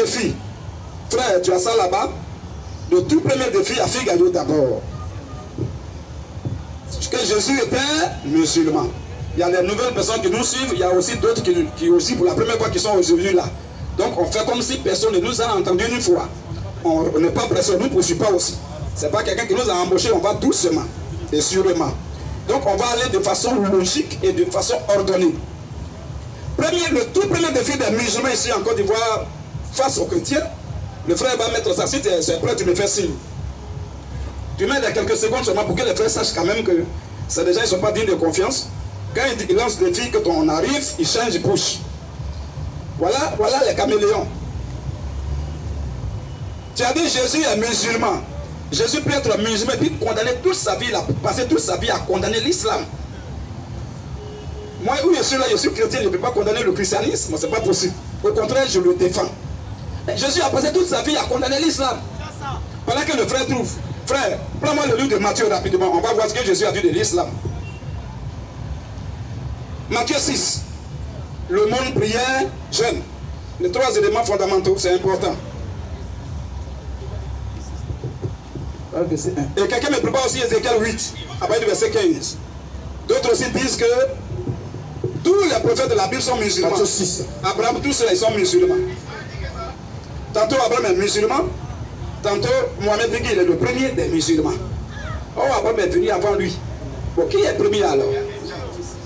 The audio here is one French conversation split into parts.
défi, frère, tu as ça là-bas. Le tout premier défi à Figaro d'abord. Que Jésus était musulman. Il y a des nouvelles personnes qui nous suivent, il y a aussi d'autres qui aussi pour la première fois qui sont aujourd'hui là. Donc on fait comme si personne ne nous a entendu une fois. On n'est pas pressé, on ne nous poursuit pas aussi. Ce n'est pas quelqu'un qui nous a embauché, on va doucement et sûrement. Donc on va aller de façon logique et de façon ordonnée. Le tout premier défi des musulmans ici en Côte d'Ivoire face aux chrétiens, le frère va mettre ça. Si tu es prêt, tu me fais signe. Tu mets dans quelques secondes seulement pour que les frères sachent quand même que c'est déjà, ils ne sont pas dignes de confiance. Quand ils lancent le défi, quand on arrive, ils changent, ils push. Voilà les caméléons. Tu as dit Jésus est musulman. Jésus peut être musulman et puis condamner toute sa vie, il a passé toute sa vie à condamner l'islam. Moi, où je suis là, je suis chrétien, je ne peux pas condamner le christianisme, ce n'est pas possible. Au contraire, je le défends. Jésus a passé toute sa vie à condamner l'islam. Pendant que le frère trouve, frère, prends-moi le livre de Matthieu rapidement, on va voir ce que Jésus a dit de l'islam. Matthieu 6, le monde prière, jeûne. Les 3 éléments fondamentaux, c'est important. Et quelqu'un me prépare aussi Ézéchiel 8, à partir du verset 15. D'autres aussi disent que tous les prophètes de la Bible sont musulmans. Abraham, tous ceux-là, ils sont musulmans. Tantôt Abraham est musulman, tantôt Mohamed dit qu'il est le premier des musulmans. Oh, Abraham est venu avant lui. Bon, qui est le premier alors?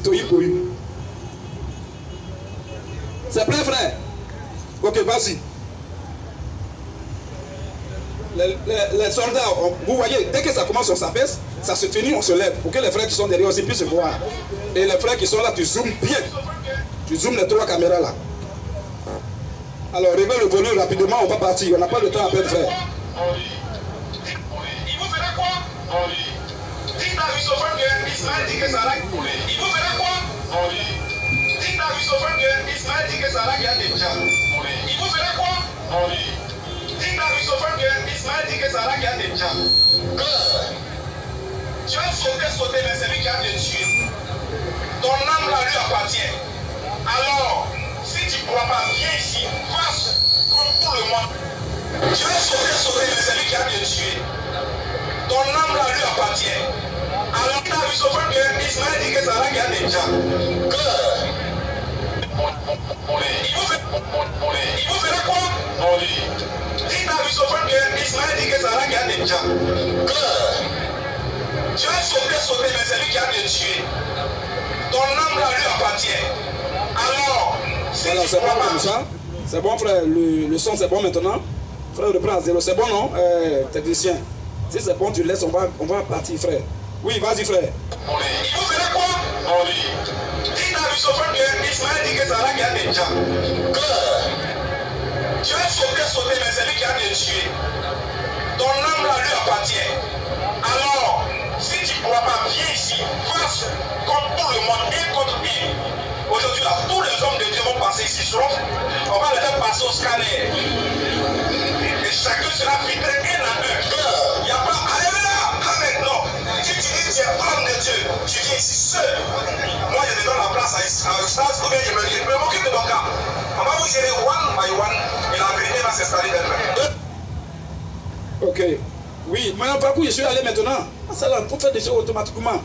Toyi Poyu. C'est plein, frère. Ok, vas-y. Les soldats, vous voyez, dès que ça commence, on s'abaisse, ça se finit, on se lève, pour que les frères qui sont derrière aussi puissent se voir. Et les frères qui sont là, tu zoomes bien. Tu zoomes les 3 caméras là. Alors, réglez le volume rapidement, on va partir. On n'a pas le temps à perdre, frère. Il vous fera quoi? Dites à Russophone que Ismaël dit que Sarah. Il vous fera quoi? Dites à Russophone que Ismaël dit que Sarah a des gens. Il vous fera quoi? Dites à Russophone que Ismaël dit que Sarah a des gens. Tu as sauté, mais c'est lui qui a te tué. Ton âme là lui appartient. Alors, si tu ne pourras pas, viens ici, fasse comme tout le monde. Tu as sauté, mais c'est lui qui a te tué. Ton âme là lui appartient. Alors, tu as vu sauf que Ismaël dit que Sarah a des gens. Il vous fera quoi? Dites à lui sauf que Ismaël dit que Sarah a des gens. Tu as sauté, mais c'est lui qui a te tué. Ton âme là lui appartient. Alors, voilà, c'est bon comme ça. C'est bon, frère. Le son, c'est bon maintenant. Frère, reprends à 0. C'est bon, non, technicien? Si c'est bon, tu laisses, on va partir, frère. Oui, vas-y, frère. Il vous fera quoi? Dites à Russophone que Ismaël dit que Sarah a des gens. Tu as sauté, mais c'est lui qui a te tué. Ton âme là lui appartient. Alors, si tu ne pourras pas, viens ici, fasse comme tout le monde, un contre un. Aujourd'hui, là, tous les hommes de Dieu vont passer ici. On va les faire passer au scanner. Et chacun sera filtré un à un. Il n'y a pas à aller là, avec non. Si tu dis que tu es homme de Dieu, tu viens ici seul. Moi, je te donne la place à Eustace, ou bien je me m'occupe de ton cas. On va vous gérer one by one et la vérité va s'installer d'elle-même. Ok. Oui, mais par où je suis allé maintenant? Ça là, pour faire des choses automatiquement.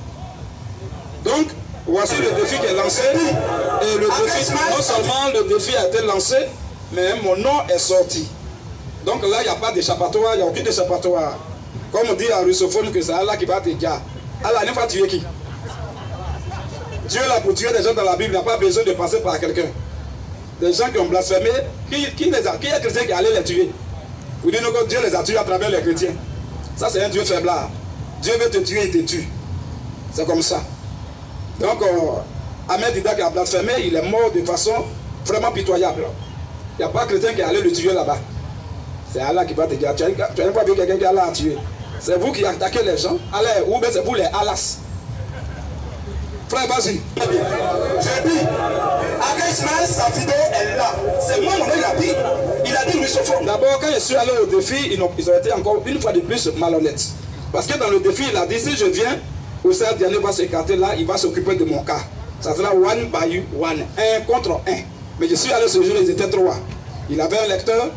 Donc, voici le défi qui est lancé. Et le défi, non seulement le défi a été lancé, mais mon nom est sorti. Donc là, il n'y a pas d'échappatoire, il n'y a aucun échappatoire. Comme on dit à Russophone que c'est Allah qui va te dire. Allah ne va tuer qui? Dieu là pour tuer des gens dans la Bible, il n'a pas besoin de passer par quelqu'un. Des gens qui ont blasphémé, qui est chrétien qui allait les tuer? Vous dites que Dieu les a tués à travers les chrétiens. Ça c'est un Dieu faiblard. Dieu veut te tuer, il te tue. C'est comme ça. Donc, Ahmed Dida qui a blasphémé, il est mort de façon vraiment pitoyable. Il n'y a pas chrétien qui est allé le tuer là-bas. C'est Allah qui va te dire. Tu n'as pas vu quelqu'un qui est allé à tuer. C'est vous qui attaquez les gens. Allez, ou bien c'est vous les Alas. Frère, vas-y. J'ai dit, Aga Ismaël, sa vidéo est là. C'est moi, il a dit Russophone. D'abord, quand je suis allé au défi, ils ont été encore une fois de plus malhonnêtes. Parce que dans le défi, il a dit, si je viens, Oussard Diané va s'écarter là, il va s'occuper de mon cas. Ça sera one by one, un contre un. Mais je suis allé ce jour, ils étaient 3. Il avait un lecteur,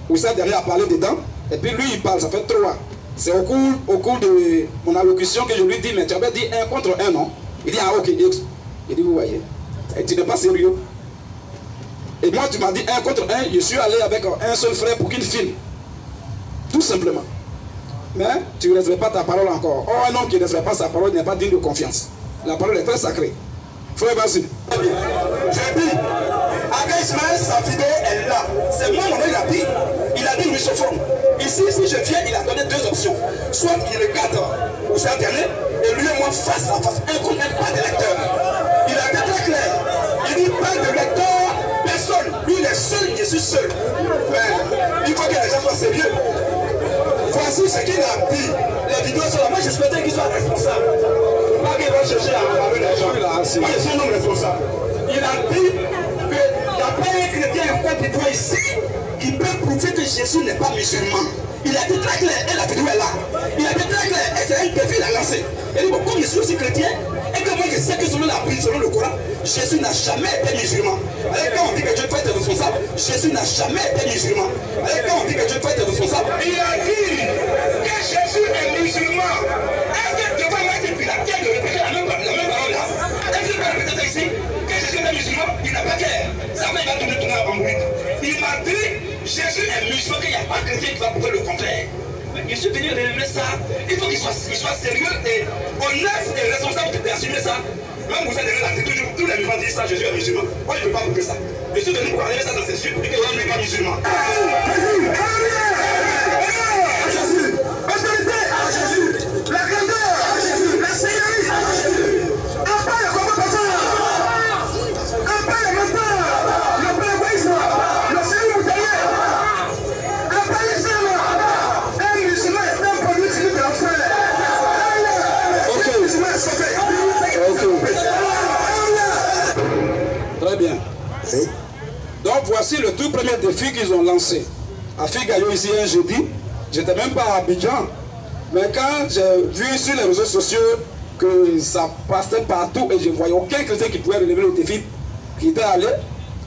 où ça dernier a parlé dedans, et puis lui il parle, ça fait 3. C'est au cours de mon allocution que je lui dis, mais tu avais dit 1 contre 1, non? Il dit, ah ok, il dit, vous voyez, et tu n'es pas sérieux. Et moi tu m'as dit 1 contre 1, je suis allé avec un seul frère pour qu'il filme. Tout simplement. Mais tu ne respectes pas ta parole encore. Or, un homme qui ne respecte pas sa parole n'est pas digne de confiance. La parole est très sacrée. Frère, vas-y. Je dis, Aga Ismaël, sa vidéo est là. C'est moi, mon il a dit. Il a dit ruisseauforme. Ici, si je viens, il a donné 2 options. Soit il regarde au sein internet, et lui et moi face à face, un contre un, pas de lecteur. Il a été très clair. Il dit pas de lecteur, personne. Lui, il est seul, je suis seul. Mais il faut que les gens soient sérieux. Voici ce qu'il a dit. Les vidéos sont là. Moi, j'espérais qu'il soit responsable. Pas qu'il va chercher à parler les gens. Moi, je suis un homme responsable. Il a dit qu'il n'y a pas un chrétien en Côte d'Ivoire ici qui peut prouver que Jésus n'est pas musulman. Il a été très clair, et la vidéo est là. Il a été très clair, et c'est un défi qu'il a lancé. Il dit, bon, comme je suis aussi chrétien, et que moi je sais que selon la Bible, selon le Coran, Jésus n'a jamais été musulman. Alors quand on dit que Dieu peut être responsable, Jésus n'a jamais été musulman. Alors quand on dit que Dieu peut être responsable, il a dit que Jésus est musulman. Est-ce que Dieu va mettre Pilate de répéter la même parole là? Est-ce qu'il va répéter ça ici? Que Jésus est musulman, il n'a pas qu'à. Ça va, il va tourner en boulette. Il m'a dit, Jésus est musulman, qu'il n'y a pas de chrétien qui va prouver le contraire. Mais je suis venu révéler ça. Il faut qu'il soit sérieux et honnête et responsable d'assumer ça. Même vous êtes là, c'est toujours, tous les musulmans disent ça, Jésus est musulman. Moi, je ne peux pas prouver ça. Je suis venu pour arriver ça dans ses yeux pour dire que l'homme n'est pas musulman. Jésus, autorité à Jésus, la grandeur à Jésus, la seigneurie à Jésus. Un pas le combattant, un pas le menteur, le prévoyisme, le série bouteillé, un pas l'extrême, un musulman est un produit de l'enfer. Très bien. Donc voici le tout premier défi qu'ils ont lancé. À Figayo ici un jeudi, j'étais même pas à Abidjan, mais quand j'ai vu sur les réseaux sociaux que ça passait partout et je ne voyais aucun chrétien qui pouvait relever le défi qui était allé,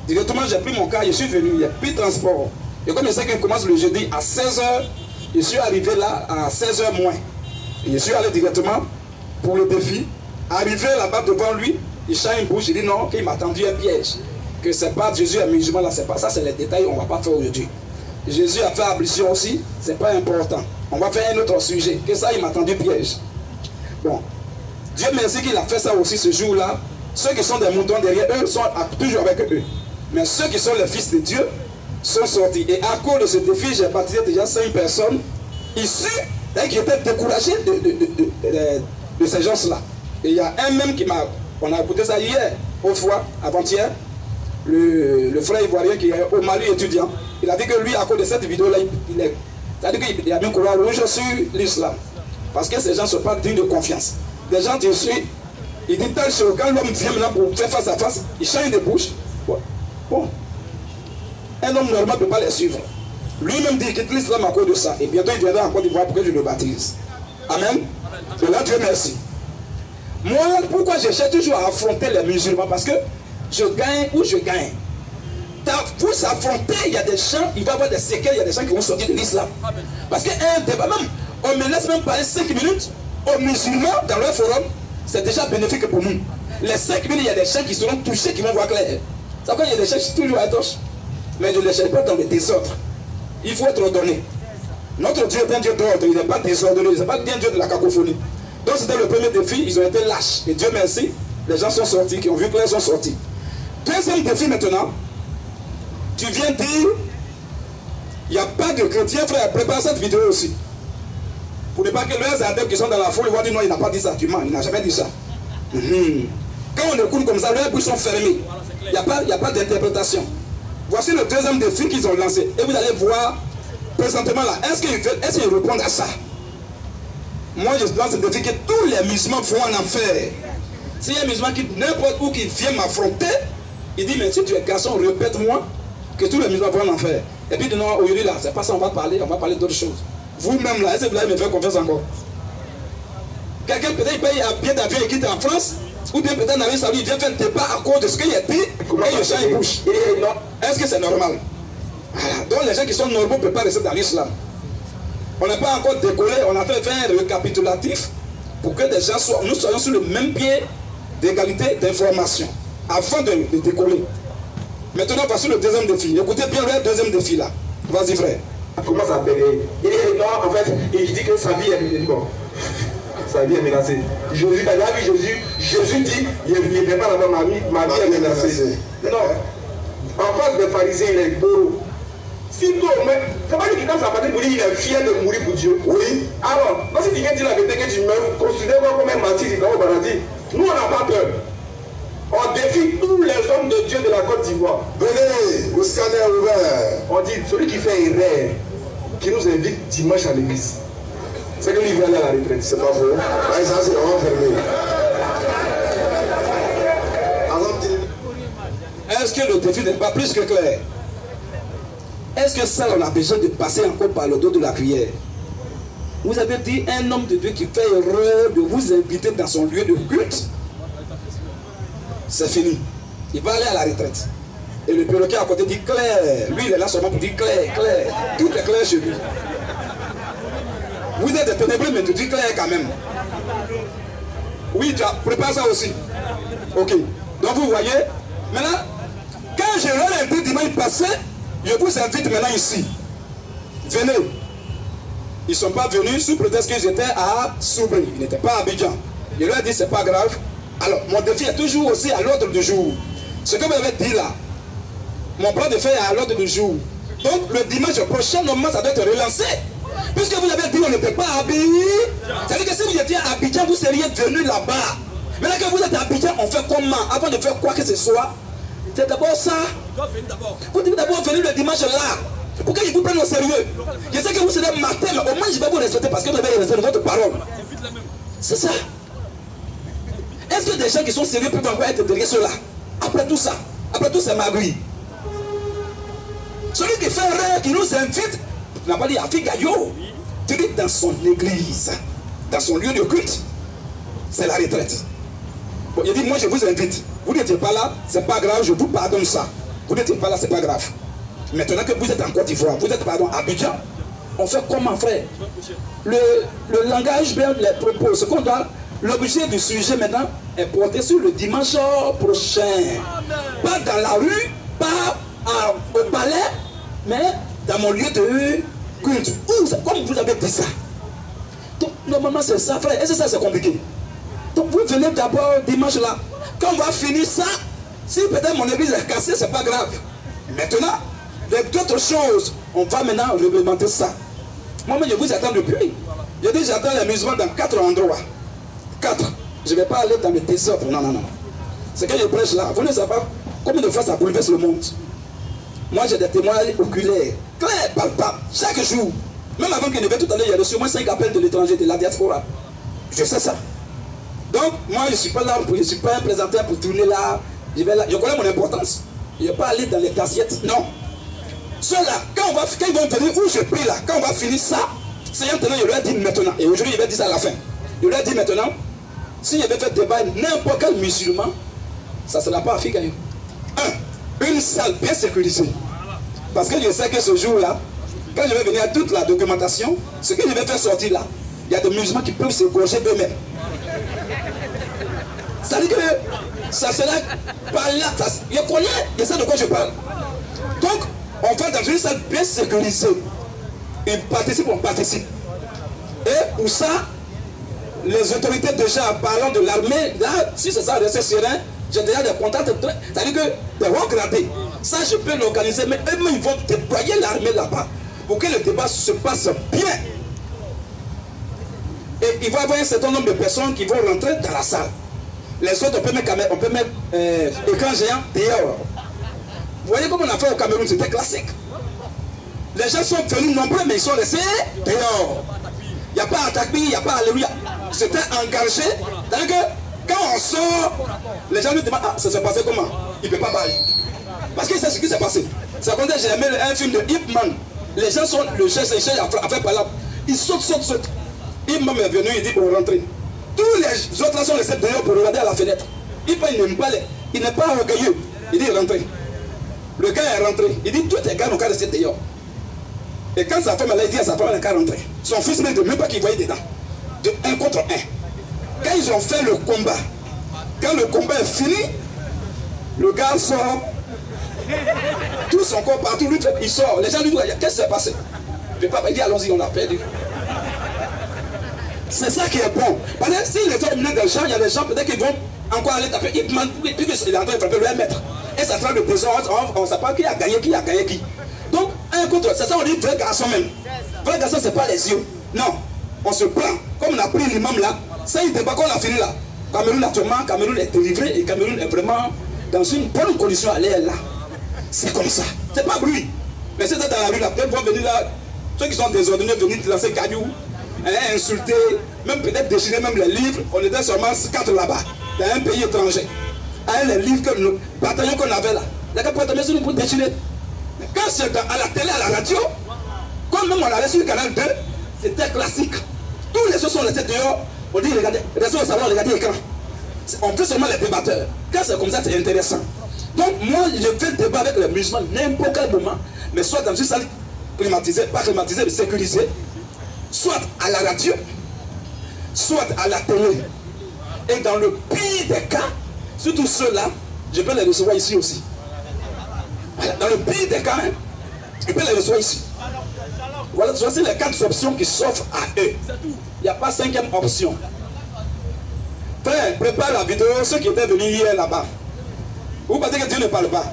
directement j'ai pris mon cas, je suis venu, il n'y a plus de transport. Et comme je sais qu'il commence le jeudi à 16h, je suis arrivé là à 16h moins. Et je suis allé directement pour le défi. Arrivé là-bas devant lui, il chante une bouche, il dit non, qu'il m'a tendu un piège. Que c'est pas Jésus est musulman là, c'est pas ça, c'est les détails, on ne va pas faire aujourd'hui. Jésus a fait ablution aussi, c'est pas important. On va faire un autre sujet, que ça il m'a tendu piège. Bon, Dieu merci qu'il a fait ça aussi ce jour-là. Ceux qui sont des moutons derrière eux sont toujours avec eux. Mais ceux qui sont les fils de Dieu sont sortis. Et à cause de ce défi, j'ai baptisé déjà 5 personnes issues qui étaient découragées de ces gens-là. Et il y a un même qui m'a... On a écouté ça hier, autrefois, avant-hier. Le frère ivoirien qui est au Mali étudiant. Il a dit que lui, à cause de cette vidéo-là, c'est-à-dire qu'il a bien courant rouge sur l'islam. Parce que ces gens ne sont pas dignes de confiance. Des gens qui suivent, il dit telle chose, quand l'homme vient maintenant pour faire face à face, il change de bouche. Bon. Un homme normal ne peut pas les suivre. Lui-même dit qu'il quitte l'islam à cause de ça. Et bientôt il viendra en Côte d'Ivoire pour que je le baptise. Amen. Et là, Dieu merci. Moi, pourquoi je cherche toujours à affronter les musulmans? Parce que je gagne ou je gagne. Pour s'affronter, il y a des gens, il va y avoir des séquelles, il y a des gens qui vont sortir de l'islam. Parce qu'un débat, même, on me laisse même parler 5 minutes aux musulmans dans leur forum, c'est déjà bénéfique pour nous. Les 5 minutes, il y a des gens qui seront touchés, qui vont voir clair. C'est pourquoi il y a des gens qui sont toujours à gauche. Mais je ne les cherche pas dans le désordre. Il faut être ordonné. Notre Dieu est un Dieu d'ordre, il n'est pas désordonné, il n'est pas un Dieu de la cacophonie. Donc c'était le premier défi, ils ont été lâches. Et Dieu merci, les gens sont sortis, qui ont vu que les sont sortis. Deuxième défi maintenant, tu viens dire, il n'y a pas de chrétien, frère, prépare cette vidéo aussi. Pour ne pas que les adeptes qui sont dans la foule, ils vont dire non, il n'a pas dit ça, tu mens, il n'a jamais dit ça. Quand on écoute comme ça, leurs bouches sont fermées. Il n'y a pas d'interprétation. Voici le deuxième défi qu'ils ont lancé. Et vous allez voir présentement là, est-ce qu'ils répondent à ça? Moi je lance le défi que tous les musulmans vont en enfer. S'il y a un musulman qui, n'importe où, qui vient m'affronter, il dit mais si tu es garçon, répète-moi que tous les musulmans vont en enfer. Et puis non, aujourd'hui là, c'est pas ça, on va parler d'autres choses. Vous-même là, est-ce que vous allez me faire confiance encore? Quelqu'un peut-être il paye un billet d'avion et quitte en France, ou bien peut-être dans Saoudite, il vient faire un débat à cause de ce qu'il a dit, et il change une bouche. Est-ce que c'est normal? Voilà. Donc les gens qui sont normaux ne peuvent pas rester dans l'islam. On n'a pas encore décollé, on est en train de faire un récapitulatif pour que des gens soient, nous soyons sur le même pied d'égalité d'information avant de décoller. Maintenant, voici le deuxième défi. Écoutez bien le deuxième défi là. Vas-y, frère. Comment ça s'appelle? Il est non, en fait, il dit que sa vie est bon. Sa vie est menacée. Jésus, t'as vu Jésus dit, il n'est pas là-bas, ma vie est menacée. Non. En face des pharisiens, il est beau. Si toi, mais c'est pas lui qui dans sa partie pour dire il est fier de mourir pour Dieu. Oui. Alors, si tu viens dire la vérité que tu meurs, considère-toi comme un martyr, tu vas au paradis. Nous, on n'a pas peur. On défie tous les hommes de Dieu de la Côte d'Ivoire. Venez, le scanner est ouvert. On dit, celui qui fait erreur, qui nous invite dimanche à l'église, c'est que lui veut aller à la retraite. C'est pas faux. Ça, c'est vraiment fermé. Est-ce que le défi n'est pas plus que clair? Est-ce que ça, on a besoin de passer encore par le dos de la cuillère? Vous avez dit un homme de Dieu qui fait erreur de vous inviter dans son lieu de culte. C'est fini. Il va aller à la retraite. Et le perroquet à côté dit clair. Lui, il est là seulement pour dire clair, clair. Tout est clair chez lui. Vous êtes des ténébreux, mais tu dis clair quand même. Oui, tu as préparé ça aussi. Ok. Donc vous voyez, maintenant, quand je leur ai dit dimanche passé, je vous invite maintenant ici. Venez. Ils ne sont pas venus sous prétexte que j'étais à Soubri. Ils n'étaient pas à Abidjan. Je leur ai dit, c'est pas grave. Alors, mon défi est toujours aussi à l'ordre du jour. Ce que vous avez dit là, mon plan de faire est à l'ordre du jour. Donc, le dimanche prochain, normalement, ça doit être relancé. Puisque vous avez dit, on n'était pas à Abidjan. C'est-à-dire que si vous étiez à Abidjan, vous seriez venu là-bas. Maintenant que vous êtes à Abidjan, on fait comment? Avant de faire quoi que ce soit, c'est d'abord ça. Vous devez d'abord venir le dimanche là. Pour qu'ils vous prennent au sérieux. Je sais que vous serez matin, mais au moins je vais vous respecter parce que vous avez respecté votre parole. C'est ça. Est-ce que des gens qui sont sérieux peuvent encore être derrière ceux-là? Après tout ça, après tout c'est magouille. Celui qui fait rêve, qui nous invite, n'a pas dit à Figayo. Tu dis dans son église, dans son lieu de culte, c'est la retraite. Bon, il dit, moi je vous invite. Vous n'étiez pas là, c'est pas grave, je vous pardonne ça. Vous n'étiez pas là, c'est pas grave. Maintenant que vous êtes en Côte d'Ivoire, vous êtes pardon à Abidjan, on fait comment, frère? Le langage, bien les propos, ce qu'on doit, l'objet du sujet maintenant est porté sur le dimanche prochain. Pas dans la rue, pas au palais, mais dans mon lieu de culte. Comme vous avez dit ça. Donc, normalement, c'est ça, frère. Et ça, c'est compliqué. Donc, vous venez d'abord dimanche là. Quand on va finir ça, si peut-être mon église est cassée, c'est pas grave. Maintenant, d'autres choses, on va maintenant réglementer ça. Moi-même, je vous attends depuis. Je dis, j'attends l'amusement dans 4 endroits. 4. Je ne vais pas aller dans les désordres. Non, non, non. C'est que je prêche là. Vous ne savez pas combien de fois ça bouleverse le monde. Moi, j'ai des témoignages oculaires, clairs, palpables, chaque jour. Même avant qu'il ne vienne tout à l'heure, il y a reçu au moins 5 appels de l'étranger, de la diaspora. Je sais ça. Donc, moi, je ne suis pas là, je ne suis pas un présentateur pour tourner là. Je connais mon importance. Je ne vais pas aller dans les assiettes. Non. Ceux-là, quand ils vont venir où je prie là, quand on va finir ça, c'est maintenant, je leur dis maintenant. Et aujourd'hui, je vais dire ça à la fin. Je leur dis maintenant, si je vais faire débat n'importe quel musulman, ça ne sera pas à Figayo. Une salle bien sécurisée. Parce que je sais que ce jour-là, quand je vais venir à toute la documentation, ce que je vais faire sortir là, il y a des musulmans qui peuvent se gorger d'eux-mêmes. C'est-à-dire que ça sera par là. Je connais, je sais de quoi je parle. Donc, on va dans une salle bien sécurisée. Ils participent, on participe. Et pour ça, les autorités déjà parlant de l'armée, là, si c'est ça, rester serein, j'ai déjà des contacts, c'est-à-dire que des hauts gradés. Ça, je peux l'organiser, mais eux-mêmes, ils vont déployer l'armée là-bas pour que le débat se passe bien. Et il va y avoir un certain nombre de personnes qui vont rentrer dans la salle. Les autres, on peut mettre écran géant dehors. Vous voyez comme on a fait au Cameroun, c'était classique. Les gens sont venus nombreux, mais ils sont restés dehors. Il n'y a pas attaque, il n'y a pas alléluia. C'était engagé. C'est-à-dire que quand on sort, les gens nous demandent, ah, ça s'est passé comment? Il ne peut pas parler. Parce qu'il sait ce qui s'est passé. C'est quand j'ai aimé un film de Ip Man. Les gens sont, le chef a fait par là. Ils sautent. Ip Man est venu, il dit pour rentrer. Tous les autres là sont restés dehors pour regarder à la fenêtre. Ip Man, il n'aime pas, il n'est pas orgueilleux. Il dit rentrer. Le gars est rentré. Il dit, tous tes gars n'ont qu'à rester dehors. Et quand sa femme, elle a dit à sa femme, elle n'a qu'à rentrer. Son fils ne dit même pas qu'il voyait dedans. De 1 contre 1. Quand ils ont fait le combat, quand le combat est fini, le gars sort. Tout son corps partout, lui, il sort. Les gens lui disent, qu'est-ce qui s'est passé? Le papa dit, allons-y, on a perdu. C'est ça qui est bon. Parce que s'il est au milieu des gens, il y a des gens peut-être qui vont encore aller taper. Il demande, puis il est en train de frapper le 1 mètre. Et ça sera le désordre, on ne sait pas qui a gagné qui. Donc, un contre, c'est ça on dit vrai garçon même. Vrai garçon, c'est pas les yeux. Non, on se prend. Comme on a pris l'imam là, c'est un débat qu'on a fini là. Cameroun actuellement, Cameroun est délivré et Cameroun est vraiment dans une bonne condition à l'air là. C'est comme ça. C'est pas bruit. Mais c'est dans la rue là, peut-être vont venir là, ceux qui sont désordonnés venir lancer cailloux, insulter, même peut-être déchirer même les livres. On était seulement 4 là-bas, dans un pays étranger. Avec les livres que nous, bataillons qu'on avait là. Les gars pour tomber sur nous pour déchirer. Mais quand c'est à la télé, à la radio, comme même on allait sur le canal 2, c'était classique. Tous les choses sont restés dehors. On dit, regardez, restez au salon, regardez l'écran. On fait seulement les débatteurs. Quand c'est comme ça, c'est intéressant. Donc, moi, je fais le débat avec les musulmans n'importe quel moment, mais soit dans une salle climatisée, pas climatisée, mais sécurisée, soit à la radio, soit à la télé. Et dans le pire des cas, surtout ceux-là, je peux les recevoir ici aussi. Dans le pire des cas, je peux les recevoir ici. Voilà, voici les 4 options qui s'offrent à eux. Il n'y a pas 5e option. Frère, prépare la vidéo, ceux qui étaient venus hier là-bas. Vous pensez que Dieu ne parle pas?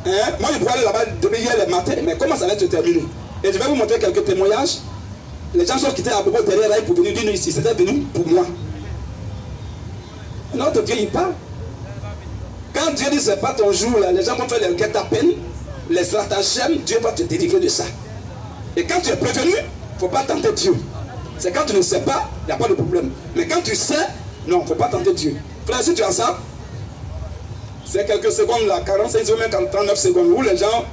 Hein? Moi, je pourrais aller là-bas depuis hier le matin, mais comment ça va se terminer? Et je vais vous montrer quelques témoignages. Les gens sont quittés à propos derrière là pour venir dire ici. C'était venu pour moi. Notre Dieu, il parle. Quand Dieu dit c'est pas ton jour, là, les gens vont faire les guet-apens, les stratagèmes, Dieu va te délivrer de ça. Et quand tu es prévenu, il ne faut pas tenter Dieu. C'est quand tu ne sais pas, il n'y a pas de problème. Mais quand tu sais, non, il ne faut pas tenter Dieu. Frère, si tu as ça, c'est quelques secondes là, 45 secondes, même 39 secondes, où les gens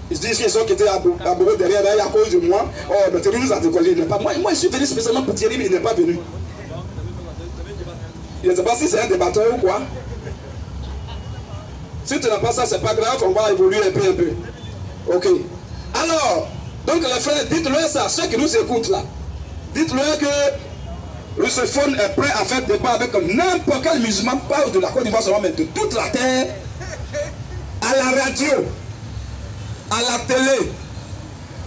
ils se disent qu'ils sont quittés à Bobo derrière là, à cause de moi. Oh, mais Thierry nous a décollé, il n'est pas. Moi, je suis venu spécialement pour Thierry, mais il n'est pas venu. Je ne sais pas si c'est un débatteur ou quoi. Si tu n'as pas ça, c'est pas grave, on va évoluer un peu. Ok. Alors, donc les frères, dites-leur ça, ceux qui nous écoutent là. Dites-leur que Russophone est prêt à faire débat avec n'importe quel musulman, pas de la Côte d'Ivoire seulement, mais de toute la terre, à la radio, à la télé,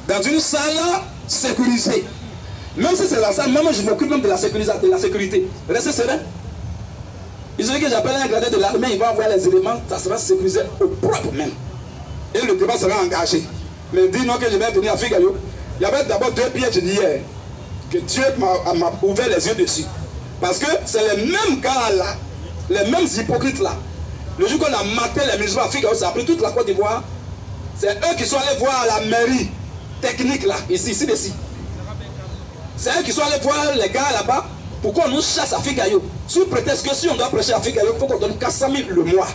dans une salle sécurisée. Même si c'est la salle, moi je m'occupe même de la sécurité. Restez serein. Il suffit que j'appelle un gradé de l'armée, il va envoyer les éléments, ça sera sécurisé au propre même. Et le débat sera engagé. Mais dis non que je vais venir à Figaro. Il y avait d'abord 2 pièges hier que Dieu m'a ouvert les yeux dessus. Parce que c'est les mêmes gars là, les mêmes hypocrites là. Le jour qu'on a maté les musulmans à Figaro, ça a pris toute la Côte d'Ivoire. C'est eux qui sont allés voir la mairie technique là, ici. C'est eux qui sont allés voir les gars là-bas. Pourquoi on nous chasse à Figaro? Sous prétexte que si on doit prêcher à Figaro, il faut qu'on donne 400 000 le mois.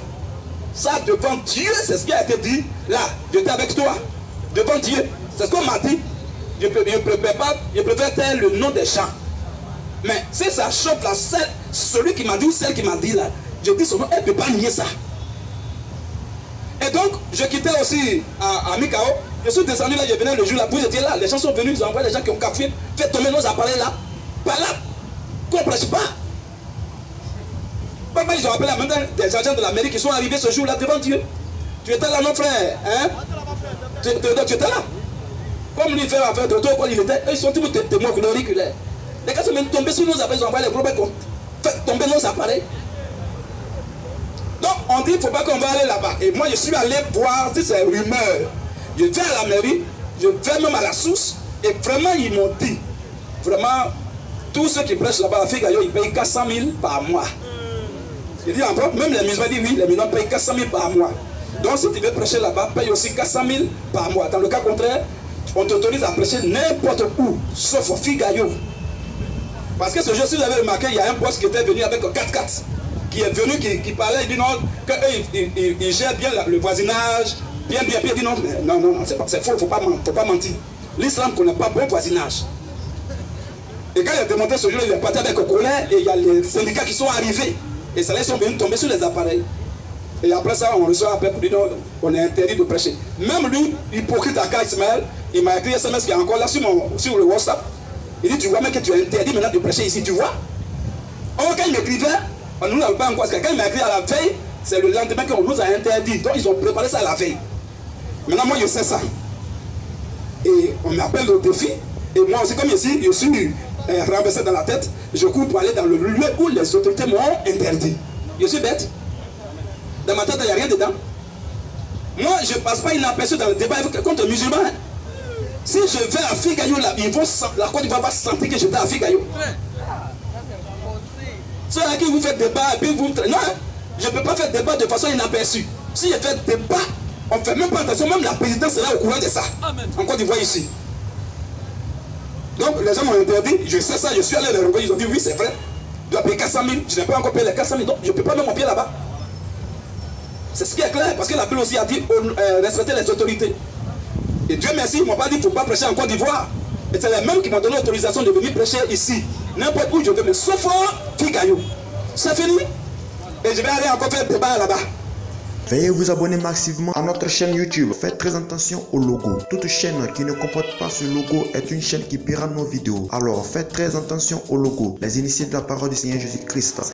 Ça, devant Dieu, c'est ce qui a été dit. Là, j'étais avec toi. Devant Dieu, c'est ce qu'on m'a dit. Je préfère taire le nom des gens. Mais si ça choque là, celui qui m'a dit ou celle qui m'a dit là, je dis son nom, elle ne peut pas nier ça. Et donc, je quittais aussi à Mikao. Je suis descendu là, je venais le jour là, vous étiez là. Les gens sont venus, ils ont envoyé les gens qui ont café, fait tomber nos appareils là. Pas là. Qu'on ne prêche pas. Papa, ils ont appelé même des agents de l'Amérique qui sont arrivés ce jour-là devant Dieu. Tu étais là, non, frère? Hein? Tu étais là. Comme lui fait affaire de toi, quand il était, ils sont tous témoins auriculaires. Les gars sont même tombés sur nos appareils, ils ont envoyé les gros mecs, fait tomber nos appareils. Donc, on dit, il ne faut pas qu'on va aller là-bas. Et moi, je suis allé voir si c'est rumeur. Je vais à la mairie, je vais même à la source, et vraiment, ils m'ont dit, vraiment, tous ceux qui prêchent là-bas à Figaro, ils payent 400 000 par mois. Je dis encore, même les musulmans disent oui, les musulmans payent 400 000 par mois. Donc si tu veux prêcher là-bas, paye aussi 400 000 par mois. Dans le cas contraire, on t'autorise à prêcher n'importe où, sauf au Figaro. Parce que ce jour, si vous avez remarqué, il y a un boss qui était venu avec 4x4, qui est venu, qui parlait, il dit non, qu'ils gèrent bien le voisinage, bien, il dit non, c'est faux, il ne faut pas mentir. L'islam ne connaît pas bon voisinage. Et quand il a démonté ce jour, il est parti avec le colère et il y a les syndicats qui sont arrivés. Et ça, ils sont venus tomber sur les appareils. Et après ça, on reçoit appel pour dire non, on est interdit de prêcher. Même lui, hypocrite à Ismaël, il m'a écrit SMS qui est encore là sur le WhatsApp. Il dit, tu vois, mec, que tu es interdit maintenant de prêcher ici, tu vois. Or, quand il m'écrivait, on ne nous pas encore, parce que quand il m'a écrit à la veille, c'est le lendemain qu'on nous a interdit. Donc, ils ont préparé ça à la veille. Maintenant, moi, je sais ça. Et on m'appelle au défi. Et moi aussi, comme ici, je suis renversé dans la tête, je cours pour aller dans le lieu où les autorités m'ont interdit. Je suis bête. Dans ma tête, il n'y a rien dedans. Moi, je ne passe pas inaperçu dans le débat contre les musulmans. Si je vais à Figayo, là, ils vont, la Côte d'Ivoire va sentir que j'étais à Figayo. Ceux à qui vous faites débat, et puis vous... Non, je ne peux pas faire débat de façon inaperçue. Si je fais débat, on ne fait même pas attention, même la présidence sera au courant de ça. En Côte d'Ivoire ici. Donc les gens m'ont interdit, je sais ça, je suis allé les rencontrer, ils ont dit oui c'est vrai. Je dois payer 400 000, je n'ai pas encore payé les 400 000, donc je ne peux pas mettre mon pied là-bas. C'est ce qui est clair, parce que la Bible aussi a dit respecter les autorités. Et Dieu merci, ils ne m'ont pas dit qu'il ne faut pas prêcher en Côte d'Ivoire. Et c'est les mêmes qui m'ont donné l'autorisation de venir prêcher ici. N'importe où je veux, mais sauf au Figayo. C'est fini. Et je vais aller encore faire débat là-bas. Veuillez vous abonner massivement à notre chaîne YouTube. Faites très attention au logo. Toute chaîne qui ne comporte pas ce logo est une chaîne qui pirate nos vidéos. Alors faites très attention au logo. Les initiés de la parole du Seigneur Jésus-Christ.